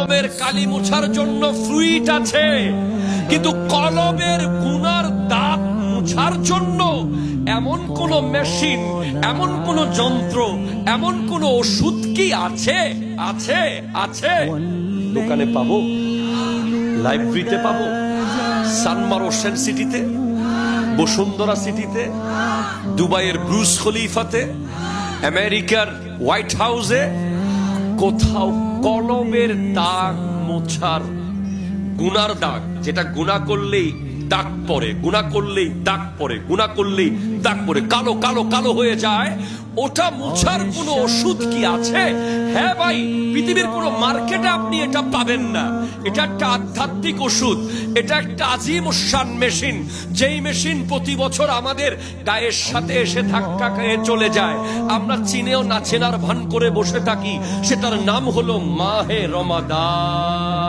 কলবের কালি মোছার জন্য ফ্লুইড আছে, কিন্তু কলবের গুনার দাগ মোছার জন্য এমন কোন মেশিন, এমন কোন যন্ত্র, এমন কোন ওষুধ কি আছে? আছে আছে দোকানে পাবো, লাইব্রেরিতে পাবো, সানমার ওশেন সিটিতে, বসুন্ধরা সিটিতে, দুবাইয়ের ব্রুজ খলিফাতে, আমেরিকার হোয়াইট হাউসে, কোথাও কলবের দাগ মোছার, গুনার দাগ, যেটা গুনাহ করলেই দাগ পড়ে, গুনাহ করলেই দাগ পড়ে, গুনাহ করলেই দাগ পড়ে, কালো কালো কালো হয়ে যায়, ওটা মোছার কোনো ওষুধ কি আছে? হ্যাঁ ভাই, পৃথিবীর কোনো মার্কেটে আপনি এটা পাবেন না। এটা একটা আধ্যাত্মিক ওষুধ, এটা একটা আজিম শান মেশিন, যেই মেশিন প্রতি বছর আমাদের গায়ের সাথে এসে ধাক্কা খেয়ে চলে যায়, আমরা চিনেও না চেনার ভান করে বসে থাকি। সেটার নাম হলো মাহে রমাদান।